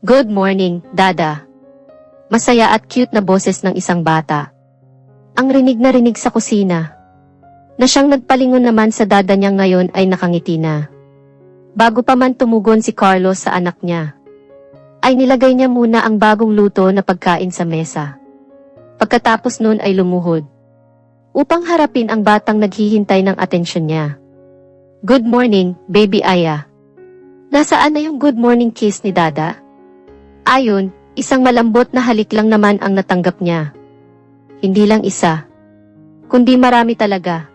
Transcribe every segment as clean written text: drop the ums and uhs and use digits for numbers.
Good morning, Dada. Masaya at cute na boses ng isang bata. Ang rinig na rinig sa kusina. Na siyang nagpalingon naman sa dada niya ngayon ay nakangiti na. Bago pa man tumugon si Carlos sa anak niya, ay nilagay niya muna ang bagong luto na pagkain sa mesa. Pagkatapos nun ay lumuhod, upang harapin ang batang naghihintay ng atensyon niya. Good morning, baby Aya. Nasaan na yung good morning kiss ni Dada? Ayon, isang malambot na halik lang naman ang natanggap niya. Hindi lang isa, kundi marami talaga.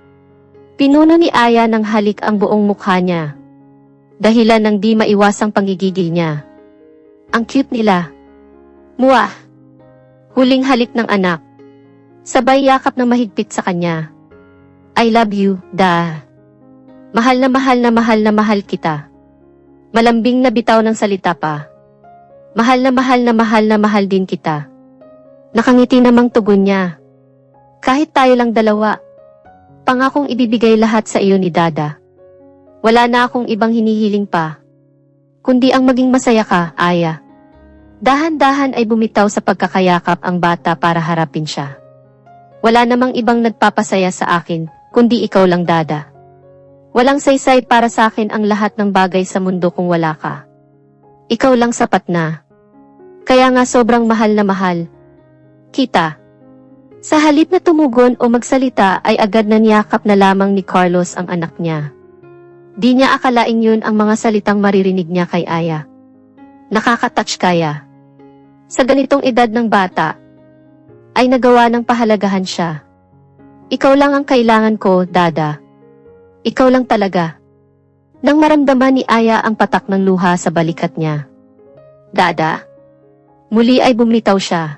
Pinuno ni Aya ng halik ang buong mukha niya, dahilan ng di maiwasang panggigigil niya. Ang cute nila. Muah! Huling halik ng anak. Sabay yakap na mahigpit sa kanya. I love you, Da. Mahal na mahal na mahal na mahal kita. Malambing na bitaw ng salita pa. Mahal na mahal na mahal na mahal din kita. Nakangiti namang tugon niya. Kahit tayo lang dalawa, pangakong ibibigay lahat sa iyo ni Dada. Wala na akong ibang hinihiling pa, kundi ang maging masaya ka, Aya. Dahan-dahan ay bumitaw sa pagkakayakap ang bata para harapin siya. Wala namang ibang nagpapasaya sa akin, kundi ikaw lang, Dada. Walang saysay para sa akin ang lahat ng bagay sa mundo kung wala ka. Ikaw lang sapat na. Kaya nga sobrang mahal na mahal kita. Sa halip na tumugon o magsalita ay agad na niyakap na lamang ni Carlos ang anak niya. Di niya akalaing yun ang mga salitang maririnig niya kay Aya. Nakaka-touch kaya. Sa ganitong edad ng bata, ay nagawa ng pahalagahan siya. Ikaw lang ang kailangan ko, Dada. Ikaw lang talaga. Nang maramdaman ni Aya ang patak ng luha sa balikat niya. Dada? Muli ay bumitaw siya.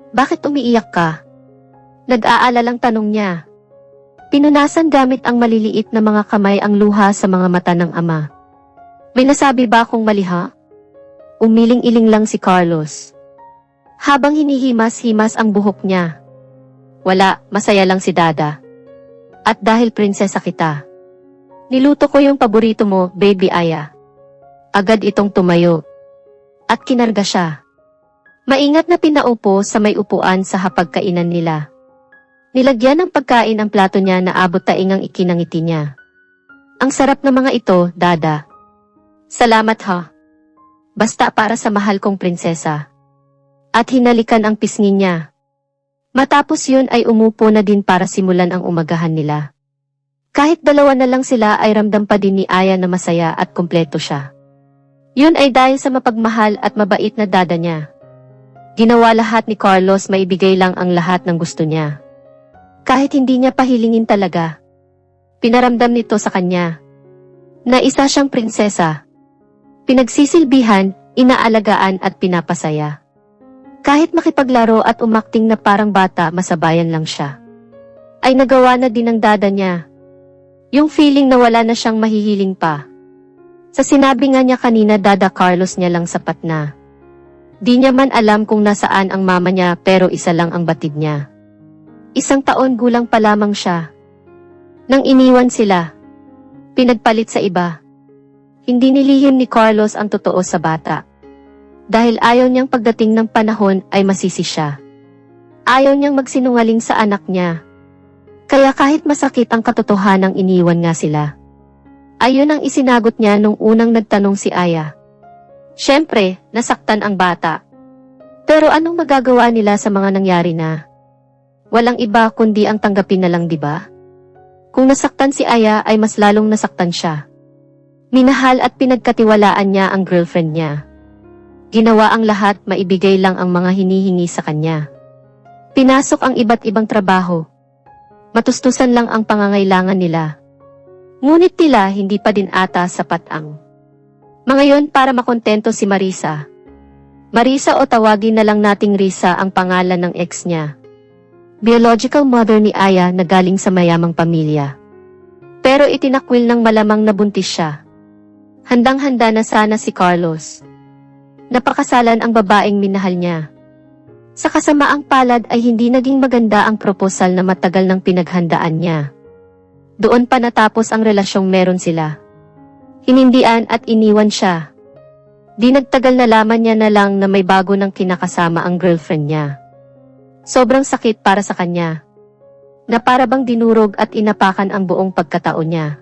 Bakit umiiyak ka? Nag-aalalang tanong niya. Pinunasan gamit ang maliliit na mga kamay ang luha sa mga mata ng ama. May nasabi ba akong mali ha? Umiling-iling lang si Carlos. Habang hinihimas-himas ang buhok niya. Wala, masaya lang si Dada. At dahil prinsesa kita. Niluto ko yung paborito mo, baby Aya. Agad itong tumayo. At kinarga siya. Maingat na pinaupo sa may upuan sa hapagkainan nila. Nilagyan ng pagkain ang plato niya na abot taingang ikinangiti niya. Ang sarap ng mga ito, Dada. Salamat ha. Basta para sa mahal kong prinsesa. At hinalikan ang pisngi niya. Matapos yun ay umupo na din para simulan ang umagahan nila. Kahit dalawa na lang sila ay ramdam pa din ni Aya na masaya at kumpleto siya. Yun ay dahil sa mapagmahal at mabait na dada niya. Ginawa lahat ni Carlos maibigay lang ang lahat ng gusto niya. Kahit hindi niya pahilingin talaga. Pinaramdam nito sa kanya na isa siyang prinsesa. Pinagsisilbihan, inaalagaan at pinapasaya. Kahit makipaglaro at umakting na parang bata masabayan lang siya. Ay nagawa na din ng dada niya. Yung feeling na wala na siyang mahihiling pa. Sa sinabi nga niya kanina Dada Carlos niya lang sapat na. Di niya man alam kung nasaan ang mama niya pero isa lang ang batid niya. 1 taon gulang pa lamang siya. Nang iniwan sila. Pinagpalit sa iba. Hindi nilihim ni Carlos ang totoo sa bata. Dahil ayaw niyang pagdating ng panahon ay masisi siya. Ayaw niyang magsinungaling sa anak niya. Kaya kahit masakit ang katotohanang iniwan nga sila. Ayun ang isinagot niya nung unang nagtanong si Aya. Siyempre, nasaktan ang bata. Pero anong magagawa nila sa mga nangyari na? Walang iba kundi ang tanggapin na lang, diba? Kung nasaktan si Aya ay mas lalong nasaktan siya. Minahal at pinagkatiwalaan niya ang girlfriend niya. Ginawa ang lahat maibigay lang ang mga hinihingi sa kanya. Pinasok ang iba't ibang trabaho. Matustusan lang ang pangangailangan nila. Ngunit tila hindi pa din ata sapat ang mga yon para makontento si Marisa. Marisa o tawagin na lang nating Risa ang pangalan ng ex niya. Biological mother ni Aya na galing sa mayamang pamilya. Pero itinakwil ng malamang na buntis siya. Handang-handa na sana si Carlos. Napakasalan ang babaeng minahal niya. Sa kasamaang palad ay hindi naging maganda ang proposal na matagal nang pinaghandaan niya. Doon pa natapos ang relasyong meron sila. Hinindian at iniwan siya. Di nagtagal nalaman niya na lang na may bago nang kinakasama ang girlfriend niya. Sobrang sakit para sa kanya. Na para bang dinurog at inapakan ang buong pagkataon niya.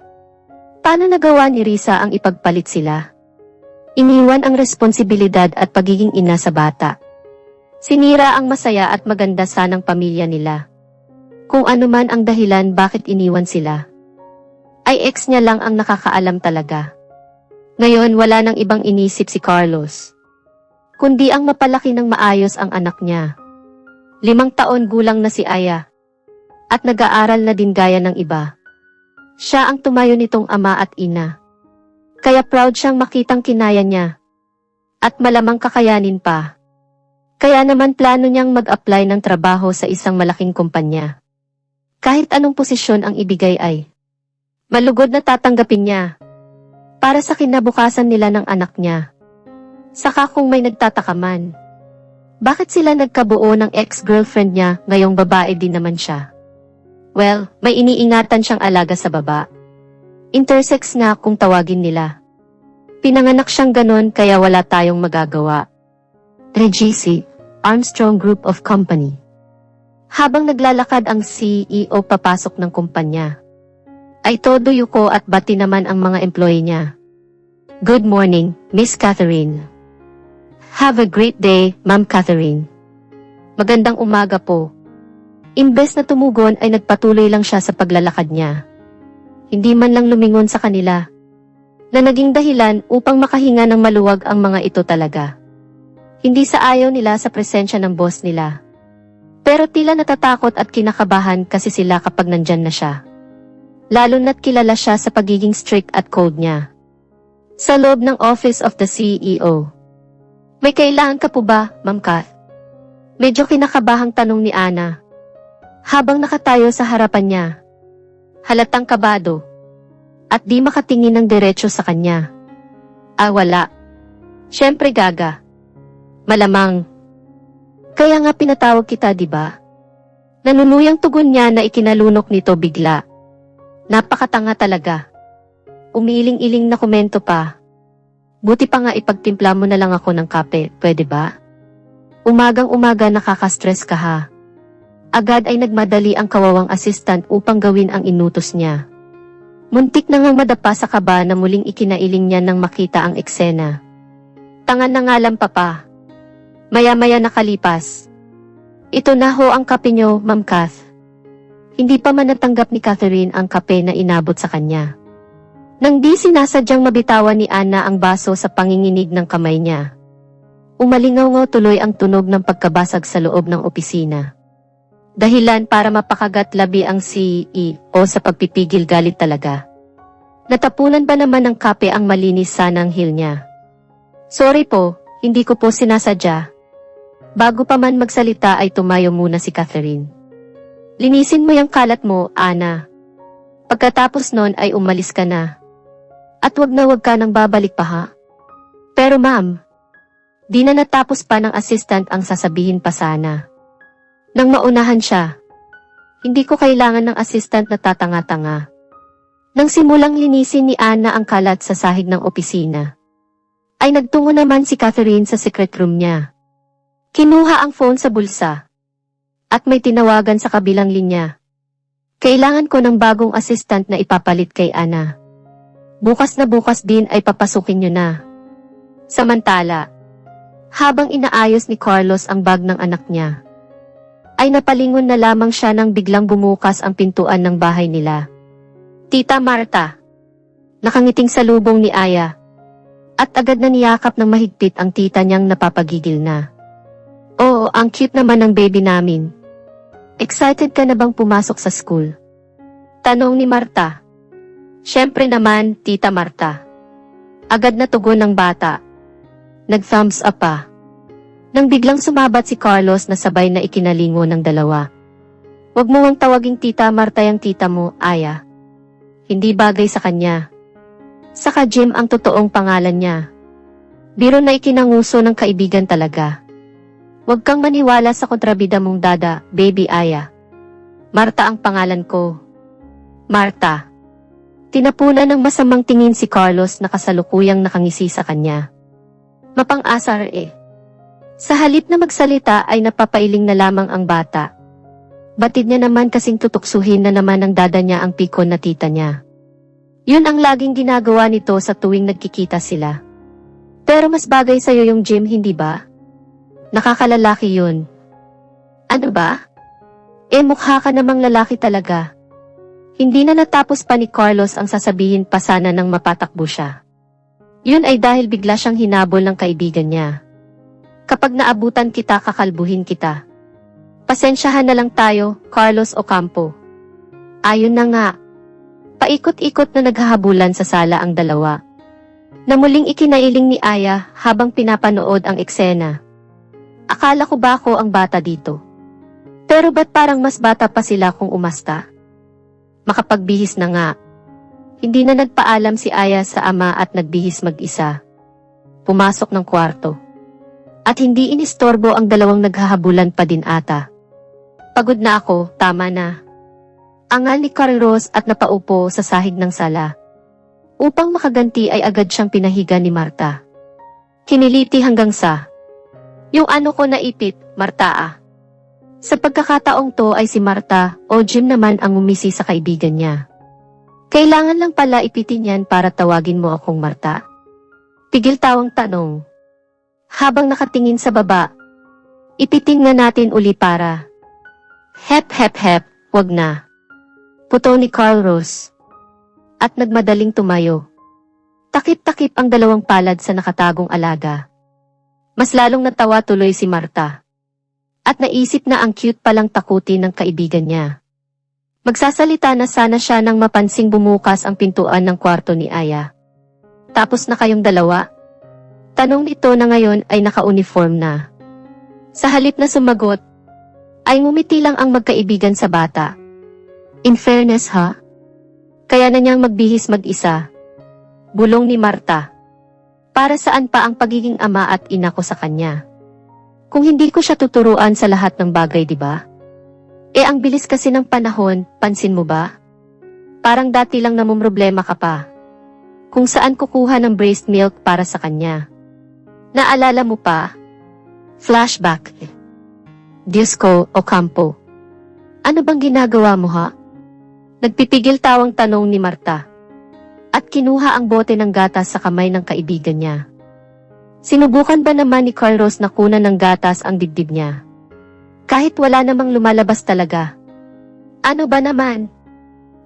Paano nagawa ni Risa ang ipagpalit sila? Iniwan ang responsibilidad at pagiging ina sa bata. Sinira ang masaya at maganda sanang pamilya nila. Kung ano man ang dahilan bakit iniwan sila. Ay ex niya lang ang nakakaalam talaga. Ngayon wala nang ibang inisip si Carlos. Kundi ang mapalaki ng maayos ang anak niya. 5 taon gulang na si Aya. At nag-aaral na din gaya ng iba. Siya ang tumayo nitong ama at ina. Kaya proud siyang makitang kinaya niya. At malamang kakayanin pa. Kaya naman plano niyang mag-apply ng trabaho sa isang malaking kumpanya. Kahit anong posisyon ang ibigay ay malugod na tatanggapin niya. Para sa kinabukasan nila ng anak niya. Saka kung may nagtataka man. Bakit sila nagkabuo ng ex-girlfriend niya ngayong babae din naman siya? Well, may iniingatan siyang alaga sa baba. Intersex nga kung tawagin nila. Pinanganak siyang ganon kaya wala tayong magagawa. GC, Armstrong Group of Company. Habang naglalakad ang CEO papasok ng kumpanya, ay todo yuko at bati naman ang mga employee niya. Good morning, Miss Catherine. Have a great day, Ma'am Catherine. Magandang umaga po. Imbes na tumugon ay nagpatuloy lang siya sa paglalakad niya. Hindi man lang lumingon sa kanila. Na naging dahilan upang makahinga ng maluwag ang mga ito talaga. Hindi sa ayaw nila sa presensya ng boss nila. Pero tila natatakot at kinakabahan kasi sila kapag nandyan na siya. Lalo na't kilala siya sa pagiging strict at cold niya. Sa loob ng office of the CEO. May kailangan ka po ba, Ma'am Kath? Medyo kinakabahang tanong ni Ana. Habang nakatayo sa harapan niya. Halatang kabado. At di makatingin ng diretso sa kanya. Wala. Siyempre gaga. Malamang. Kaya nga pinatawag kita, di ba? Nanunuyang tugon niya na ikinalunok nito bigla. Napakatanga talaga. Umiiling-iling na komento pa. Buti pa nga ipagtimpla mo na lang ako ng kape, pwede ba? Umagang-umaga nakaka-stress ka ha. Agad ay nagmadali ang kawawang assistant upang gawin ang inutos niya. Muntik na ngang madapa sa kaba na muling ikinailing niya nang makita ang eksena. Tangan na nga lang papa. Maya-maya nakalipas. Ito na ho ang kape niyo, Ma'am Kath. Hindi pa man natanggap ni Catherine ang kape na inabot sa kanya. Nang di sinasadyang mabitawan ni Ana ang baso sa panginginig ng kamay niya. Umalingaw tuloy ang tunog ng pagkabasag sa loob ng opisina. Dahilan para mapakagat labi ang CEO sa pagpipigil galit talaga. Natapunan ba naman ng kape ang malinis sanang heel niya? Sorry po, hindi ko po sinasadya. Bago pa man magsalita ay tumayo muna si Catherine. Linisin mo yung kalat mo, Ana. Pagkatapos nun ay umalis ka na. At wag na wag ka nang babalik pa ha. Pero ma'am, di na natapos pa ng assistant ang sasabihin pa sana. Nang maunahan siya, hindi ko kailangan ng assistant na tatanga-tanga. Nang simulang linisin ni Ana ang kalat sa sahig ng opisina, ay nagtungo naman si Catherine sa secret room niya. Kinuha ang phone sa bulsa, at may tinawagan sa kabilang linya. Kailangan ko ng bagong assistant na ipapalit kay Ana. Bukas na bukas din ay papasukin niyo na. Samantala, habang inaayos ni Carlos ang bag ng anak niya, ay napalingon na lamang siya nang biglang bumukas ang pintuan ng bahay nila. Tita Marta. Nakangiting salubong ni Aya. At agad na niyakap ng mahigpit ang tita niyang napapagigil na. Oo, ang cute naman ng baby namin. Excited ka na bang pumasok sa school? Tanong ni Marta. Siyempre naman, Tita Marta. Agad na tugon ng bata. Nag-thumbs up pa. Nang biglang sumabat si Carlos na sabay na ikinalingo ng dalawa. Huwag mo ang tawaging Tita Marta yung tita mo, Aya. Hindi bagay sa kanya. Saka Jim ang totoong pangalan niya. Biro na ikinanguso ng kaibigan talaga. Huwag kang maniwala sa kontrabida mong dada, baby Aya. Marta ang pangalan ko. Marta. Tinapunan ng masamang tingin si Carlos na kasalukuyang nakangisi sa kanya. Mapang-asar eh. Sa halip na magsalita ay napapailing na lamang ang bata. Batid niya naman kasing tutuksuhin na naman ng dada niya ang pikon na tita niya. Yun ang laging ginagawa nito sa tuwing nagkikita sila. Pero mas bagay sa'yo yung gym, hindi ba? Nakakalalaki yun. Ano ba? Mukha ka namang lalaki talaga. Hindi na natapos pa ni Carlos ang sasabihin pa sana nang mapatakbo siya. Yun ay dahil bigla siyang hinabol ng kaibigan niya. Kapag naabutan kita, kakalbuhin kita. Pasensyahan na lang tayo, Carlos Ocampo. Ayon na nga. Paikot-ikot na naghahabulan sa sala ang dalawa. Na muling ikinailing ni Aya habang pinapanood ang eksena. Akala ko ba ako ang bata dito? Pero ba't parang mas bata pa sila kung umasta? Makapagbihis na nga. Hindi na nagpaalam si Aya sa ama at nagbihis mag-isa. Pumasok ng kwarto. At hindi inistorbo ang dalawang naghahabulan pa din ata. Pagod na ako, tama na. Angal ni Carlos at napaupo sa sahig ng sala. Upang makaganti ay agad siyang pinahiga ni Marta. Kiniliti hanggang sa, yung ano ko naipit, Marta ah. Sa pagkakataong to ay si Marta o Jim naman ang umisi sa kaibigan niya. Kailangan lang pala ipitin yan para tawagin mo akong Marta? Pigil tawang tanong. Habang nakatingin sa baba, ipitin nga natin uli para. Hep, wag na. Puto ni Carlos. At nagmadaling tumayo. Takip-takip ang dalawang palad sa nakatagong alaga. Mas lalong natawa tuloy si Marta. At naisip na ang cute palang takutin ng kaibigan niya. Magsasalita na sana siya nang mapansing bumukas ang pintuan ng kwarto ni Aya. Tapos na kayong dalawa? Tanong nito na ngayon ay naka-uniform na. Sa halip na sumagot, ay ngumiti lang ang magkaibigan sa bata. In fairness ha? Kaya na niyang magbihis mag-isa. Bulong ni Marta. Para saan pa ang pagiging ama at ina ko sa kanya? Kung hindi ko siya tuturuan sa lahat ng bagay, di ba? Ang bilis kasi ng panahon, pansin mo ba? Parang dati lang namumroblema ka pa. Kung saan kukuha ng breast milk para sa kanya. Naalala mo pa? Flashback. Diyos ko, Ocampo. Ano bang ginagawa mo ha? Nagpipigil tawang tanong ni Marta. At kinuha ang bote ng gatas sa kamay ng kaibigan niya. Sinubukan ba naman ni Carlos na kunan ng gatas ang dibdib niya? Kahit wala namang lumalabas talaga. Ano ba naman?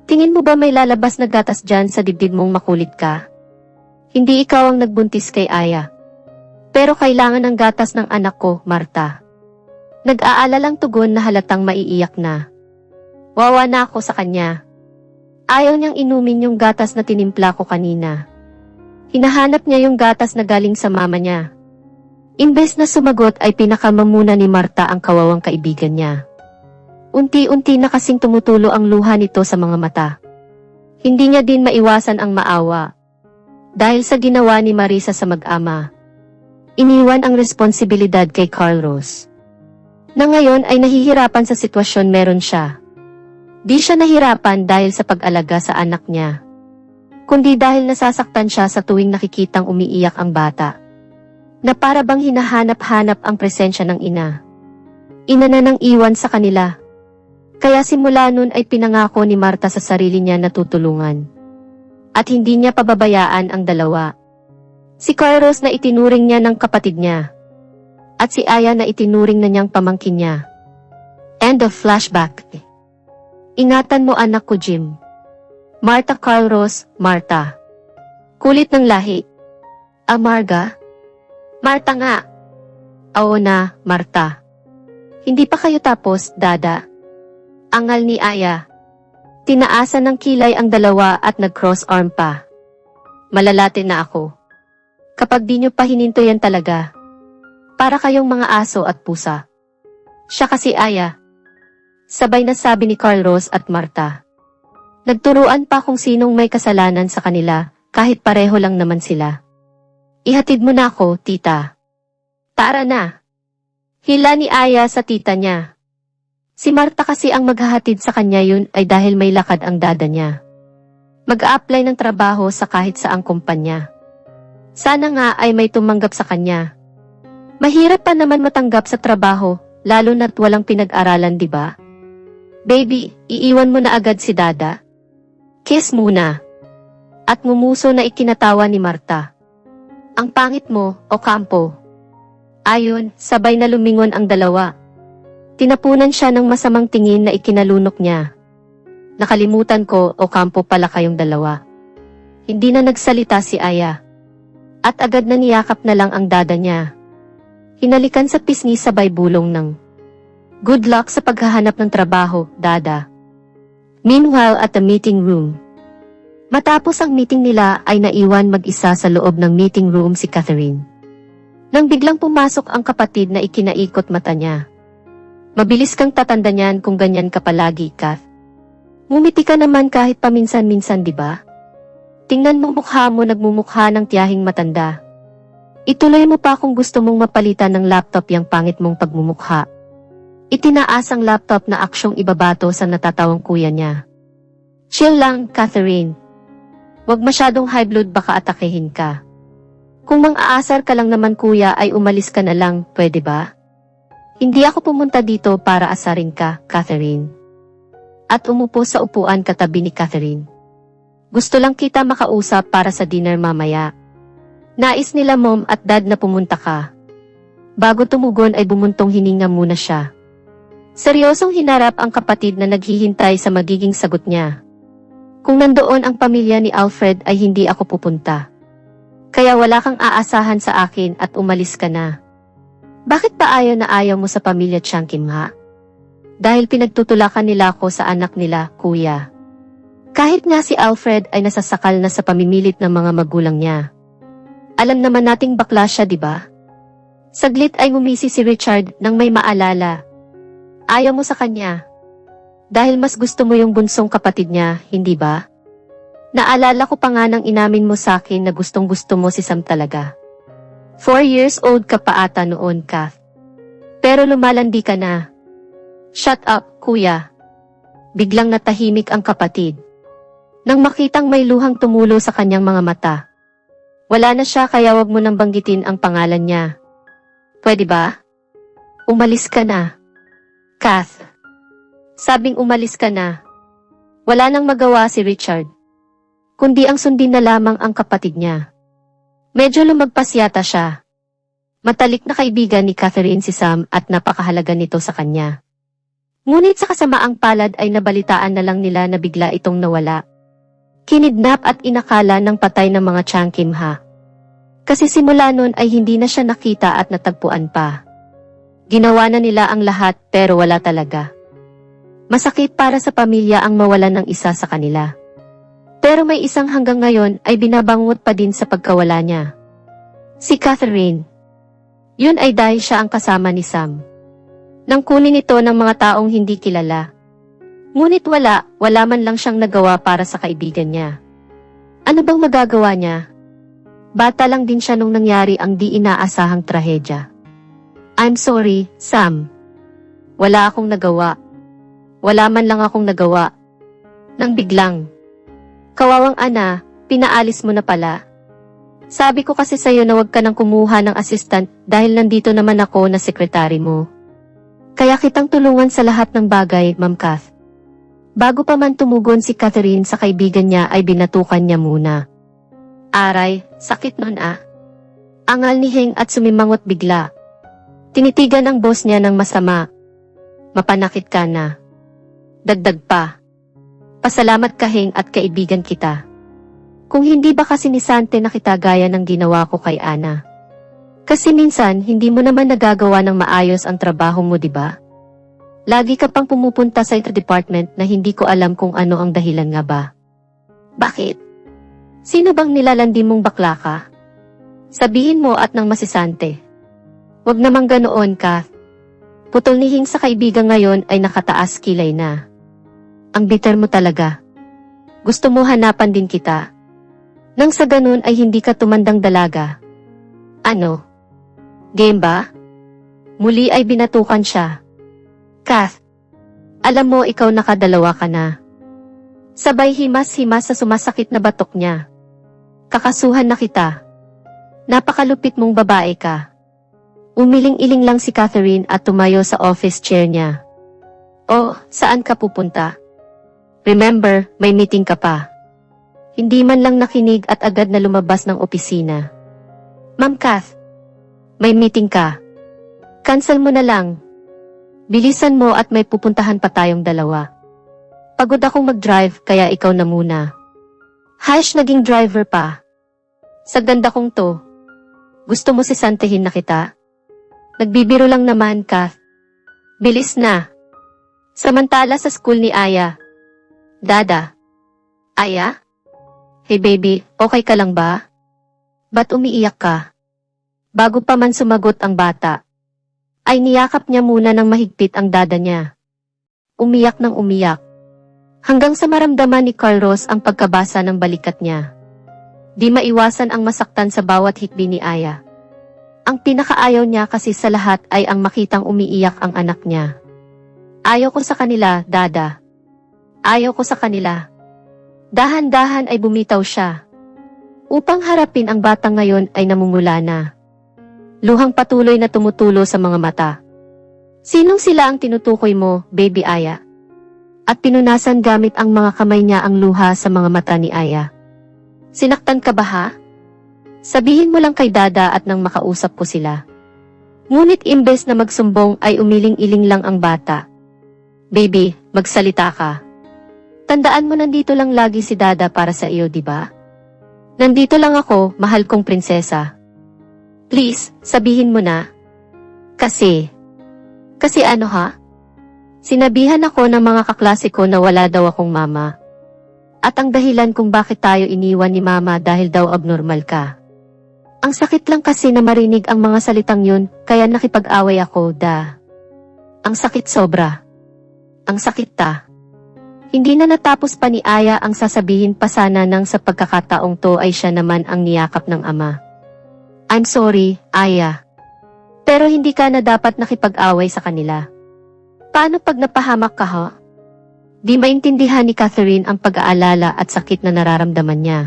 Tingin mo ba may lalabas na gatas dyan sa dibdib mong makulit ka? Hindi ikaw ang nagbuntis kay Aya. Pero kailangan ng gatas ng anak ko, Marta. Nag-aalalang tugon na halatang maiiyak na. Wawa na ako sa kanya. Ayaw niyang inumin yung gatas na tinimpla ko kanina. Hinahanap niya yung gatas na galing sa mama niya. Imbes na sumagot ay pinakamamuna ni Marta ang kawawang kaibigan niya. Unti-unti na kasing tumutulo ang luha nito sa mga mata. Hindi niya din maiwasan ang maawa. Dahil sa ginawa ni Marisa sa mag-ama. Iniwan ang responsibilidad kay Carlos. Na ngayon ay nahihirapan sa sitwasyon meron siya. Di siya nahirapan dahil sa pag-alaga sa anak niya. Kundi dahil nasasaktan siya sa tuwing nakikitang umiiyak ang bata. Na para bang hinahanap-hanap ang presensya ng ina. Ina na nang iwan sa kanila. Kaya simula nun ay pinangako ni Marta sa sarili niya na tutulungan. At hindi niya pababayaan ang dalawa. Si Carlos na itinuring niya ng kapatid niya. At si Aya na itinuring na niyang pamangkin niya. End of flashback. Ingatan mo anak ko Jim. Marta Carlos, Marta. Kulit ng lahi. Amarga? Marta nga. Oo na, Marta. Hindi pa kayo tapos, Dada. Angal ni Aya. Tinaasan ng kilay ang dalawa at nag-cross arm pa. Malalate na ako. Kapag di nyo pa hininto yan talaga. Para kayong mga aso at pusa. Siya kasi Aya. Sabay na sabi ni Carlos at Marta. Nagturuan pa kung sinong may kasalanan sa kanila, kahit pareho lang naman sila. Ihatid mo na ako, tita. Tara na. Hila ni Aya sa tita niya. Si Marta kasi ang maghahatid sa kanya, yun ay dahil may lakad ang dada niya. Mag-a-apply ng trabaho sa kahit saang kumpanya. Sana nga ay may tumanggap sa kanya. Mahirap pa naman matanggap sa trabaho, lalo na't walang pinag-aralan, di ba? Baby, iiwan mo na agad si dada. Kiss muna. At ngumuso na ikinatawa ni Marta. Ang pangit mo, Ocampo. Ayon, sabay na lumingon ang dalawa. Tinapunan siya ng masamang tingin na ikinalunok niya. Nakalimutan ko, Ocampo pala kayong dalawa. Hindi na nagsalita si Aya. At agad na niyakap na lang ang dada niya. Hinalikan sa pisngi sabay bulong ng good luck sa paghahanap ng trabaho, dada. Meanwhile at the meeting room. Matapos ang meeting nila ay naiwan mag-isa sa loob ng meeting room si Catherine. Nang biglang pumasok ang kapatid na ikinaikot mata niya. Mabilis kang tatanda niyan kung ganyan ka palagi, Kath. Ngumiti ka naman kahit paminsan-minsan, di ba? Tingnan mo mukha mo, nagmumukha ng tiyahing matanda. Ituloy mo pa kung gusto mong mapalitan ng laptop yang pangit mong pagmumukha. Itinaas ang laptop na aksyong ibabato sa natatawang kuya niya. Chill lang, Catherine. Huwag masyadong high blood, baka atakehin ka. Kung mang-aasar ka lang naman kuya ay umalis ka na lang, pwede ba? Hindi ako pumunta dito para asarin ka, Catherine. At umupo sa upuan katabi ni Catherine. Gusto lang kita makausap para sa dinner mamaya. Nais nila mom at dad na pumunta ka. Bago tumugon ay bumuntong hininga muna siya. Seryosong hinarap ang kapatid na naghihintay sa magiging sagot niya. Kung nandoon ang pamilya ni Alfred ay hindi ako pupunta. Kaya wala kang aasahan sa akin at umalis ka na. Bakit ba ayaw na ayaw mo sa pamilya Chiang Kim ha? Dahil pinagtutulakan nila ako sa anak nila, kuya. Kahit nga si Alfred ay nasasakal na sa pamimilit ng mga magulang niya. Alam naman nating bakla siya, di ba? Saglit ay ngumisi si Richard nang may maalala. Ayaw mo sa kanya. Dahil mas gusto mo yung bunsong kapatid niya, hindi ba? Naalala ko pa nga nang inamin mo sa akin na gustong-gusto mo si Sam talaga. 4 years old ka pa ata noon, Kath. Pero lumalandi ka na. Shut up, kuya. Biglang natahimik ang kapatid. Nang makitang may luhang tumulo sa kanyang mga mata. Wala na siya kaya wag mo nang banggitin ang pangalan niya. Pwede ba? Umalis ka na. Kath. Sabing umalis ka na. Wala nang magawa si Richard. Kundi ang sundin na lamang ang kapatid niya. Medyo lumagpas yata siya. Matalik na kaibigan ni Catherine si Sam at napakahalaga nito sa kanya. Ngunit sa kasamaang palad ay nabalitaan na lang nila na bigla itong nawala. Kinidnap at inakala ng patay ng mga Chiang Kim ha. Kasi simula nun ay hindi na siya nakita at natagpuan pa. Ginawa na nila ang lahat pero wala talaga. Masakit para sa pamilya ang mawalan ng isa sa kanila. Pero may isang hanggang ngayon ay binabangot pa din sa pagkawala niya. Si Catherine. Yun ay dahil siya ang kasama ni Sam. Nang kunin ito ng mga taong hindi kilala. Ngunit wala man lang siyang nagawa para sa kaibigan niya. Ano bang magagawa niya? Bata lang din siya nung nangyari ang di inaasahang trahedya. I'm sorry, Sam. Wala akong nagawa. Wala man lang akong nagawa. Nang biglang. Kawawang Ana, pinaalis mo na pala. Sabi ko kasi sa'yo na huwag ka nang kumuha ng assistant dahil nandito naman ako na sekretary mo. Kaya kitang tulungan sa lahat ng bagay, Ma'am Kath. Bago pa man tumugon si Catherine sa kaibigan niya ay binatukan niya muna. Aray, sakit nun ah. Angal ni Heng at sumimangot bigla. Tinitigan ang boss niya ng masama. Mapanakit ka na. Dagdag pa. Pasalamat ka Heng at kaibigan kita. Kung hindi ba kasi ni Sante na kita gaya ng ginawa ko kay Ana. Kasi minsan hindi mo naman nagagawa ng maayos ang trabaho mo, di ba? Lagi ka pang pumupunta sa department na hindi ko alam kung ano ang dahilan nga ba. Bakit? Sino bang nilalandi mong bakla ka? Sabihin mo at nang masisante. Huwag namang ganoon ka. Putol ni Hing sa kaibigan ngayon ay nakataas kilay na. Ang bitter mo talaga. Gusto mo hanapan din kita. Nang sa ganun ay hindi ka tumandang dalaga. Ano? Game ba? Muli ay binatukan siya. Kath, alam mo ikaw nakadalawa ka na. Sabay himas-himas sa sumasakit na batok niya. Kakasuhan na kita. Napakalupit mong babae ka. Umiling-iling lang si Catherine at tumayo sa office chair niya. Oh, saan ka pupunta? Remember, may meeting ka pa. Hindi man lang nakinig at agad na lumabas ng opisina. Ma'am Kath, may meeting ka. Cancel mo na lang. Bilisan mo at may pupuntahan pa tayong dalawa. Pagod akong mag-drive kaya ikaw na muna. Naging driver pa. Sa ganda kong to. Gusto mo sisantihin na kita? Nagbibiro lang naman, Kath. Bilis na. Samantala sa school ni Aya. Dada. Aya? Hey baby, okay ka lang ba? Ba't umiiyak ka? Bago pa man sumagot ang bata, ay niyakap niya muna ng mahigpit ang dada niya. Umiyak ng umiyak. Hanggang sa maramdaman ni Carlos ang pagkabasa ng balikat niya. Di maiwasan ang masaktan sa bawat hikbi ni Aya. Ang pinakaayaw niya kasi sa lahat ay ang makitang umiiyak ang anak niya. Ayaw ko sa kanila, dada. Ayaw ko sa kanila. Dahan-dahan ay bumitaw siya. Upang harapin ang batang ngayon ay namumula na. Luhang patuloy na tumutulo sa mga mata. Sinong sila ang tinutukoy mo, baby Aya? At pinunasan gamit ang mga kamay niya ang luha sa mga mata ni Aya. Sinaktan ka ba ha? Sabihin mo lang kay dada at nang makausap ko sila. Ngunit imbes na magsumbong ay umiling-iling lang ang bata. Baby, magsalita ka. Tandaan mo nandito lang lagi si dada para sa iyo, di ba? Nandito lang ako, mahal kong prinsesa. Please, sabihin mo na. Kasi ano ha? Sinabihan ako ng mga kaklase ko na wala daw akong mama. At ang dahilan kung bakit tayo iniwan ni mama dahil daw abnormal ka. Ang sakit lang kasi na marinig ang mga salitang yun, kaya nakipag-away ako, da. Ang sakit sobra. Ang sakit ta. Hindi na natapos pa ni Aya ang sasabihin pa sana nang sa pagkakataong to ay siya naman ang niyakap ng ama. I'm sorry, Aya. Pero hindi ka na dapat nakipag-away sa kanila. Paano pag napahamak ka ha? Di maintindihan ni Catherine ang pag-aalala at sakit na nararamdaman niya.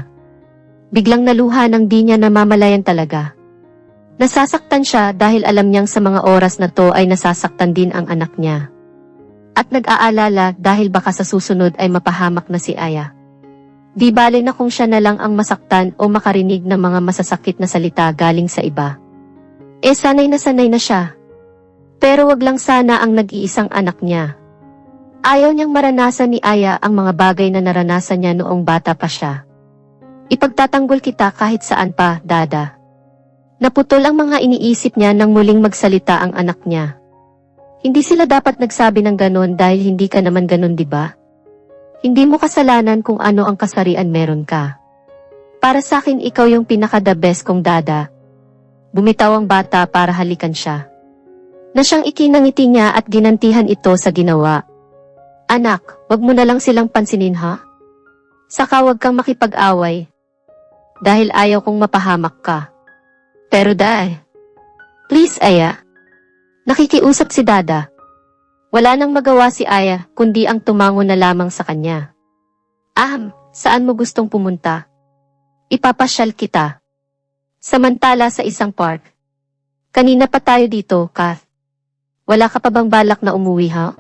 Biglang naluha nang di niya namamalayan talaga. Nasasaktan siya dahil alam niyang sa mga oras na to ay nasasaktan din ang anak niya. At nag-aalala dahil baka sa susunod ay mapahamak na si Aya. Di bale na kung siya na lang ang masaktan o makarinig ng mga masasakit na salita galing sa iba. Sanay na siya. Pero wag lang sana ang nag-iisang anak niya. Ayaw niyang maranasan ni Aya ang mga bagay na naranasan niya noong bata pa siya. Ipagtatanggol kita kahit saan pa, dada. Naputol ang mga iniisip niya nang muling magsalita ang anak niya. Hindi sila dapat nagsabi ng ganon dahil hindi ka naman ganon, di ba? Hindi mo kasalanan kung ano ang kasarian meron ka. Para sa akin ikaw yung pinaka-the best kong dada. Bumitaw ang bata para halikan siya. Na siyang ikinangiti niya at ginantihan ito sa ginawa. Anak, wag mo na lang silang pansinin ha? Saka wag kang makipag-away. Dahil ayaw kong mapahamak ka. Pero please Aya. Nakikiusap si dada. Wala nang magawa si Aya kundi ang tumango na lamang sa kanya. Saan mo gustong pumunta? Ipapasyal kita. Samantala sa isang park. Kanina pa tayo dito, Kath. Wala ka pa bang balak na umuwi ha?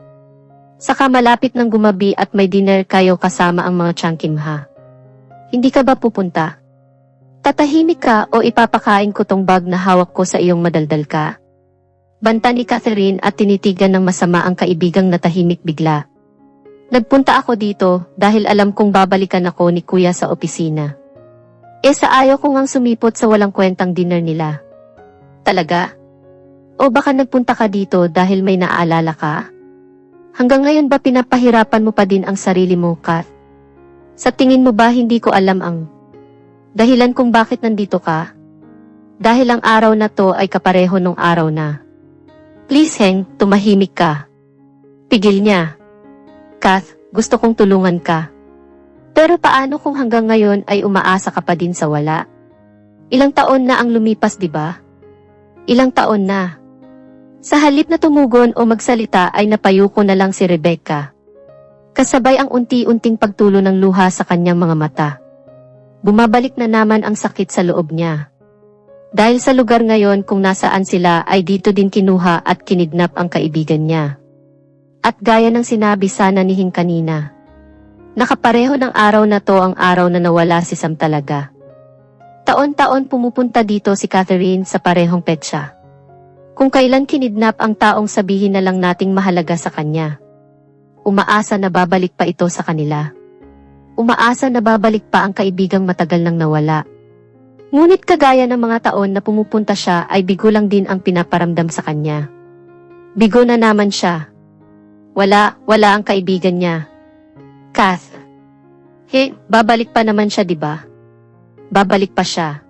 Saka malapit ng gumabi at may dinner kayo kasama ang mga tiyangkim ha. Hindi ka ba pupunta? Tatahimik ka o ipapakain ko tong bag na hawak ko sa iyong madaldal ka? Banta ni Catherine at tinitigan ng masama ang kaibigang natahimik bigla. Nagpunta ako dito dahil alam kong babalikan ako ni Kuya sa opisina. Sa ayaw ko ngang sumipot sa walang kwentang dinner nila. Talaga? O baka nagpunta ka dito dahil may naaalala ka? Hanggang ngayon ba pinapahirapan mo pa din ang sarili mo, Kath? Sa tingin mo ba hindi ko alam ang dahilan kung bakit nandito ka? Dahil ang araw na to ay kapareho nung araw na. Please Heng, tumahimik ka. Pigil niya. Kath, gusto kong tulungan ka. Pero paano kung hanggang ngayon ay umaasa ka pa din sa wala? Ilang taon na ang lumipas, di ba? Ilang taon na. Sa halip na tumugon o magsalita ay napayuko na lang si Rebecca. Kasabay ang unti-unting pagtulo ng luha sa kanyang mga mata. Bumabalik na naman ang sakit sa loob niya. Dahil sa lugar ngayon kung nasaan sila ay dito din kinuha at kinidnap ang kaibigan niya. At gaya ng sinabi sana ni Hing kanina, nakapareho ng araw na to ang araw na nawala si Sam talaga. Taon-taon pumupunta dito si Catherine sa parehong petsa. Kung kailan kinidnap ang taong sabihin na lang nating mahalaga sa kanya. Umaasa na babalik pa ito sa kanila. Umaasa na babalik pa ang kaibigang matagal nang nawala. Ngunit kagaya ng mga taon na pumupunta siya ay bigo lang din ang pinaparamdam sa kanya. Bigo na naman siya. Wala ang kaibigan niya. Kath. Babalik pa naman siya, 'di ba? Babalik pa siya.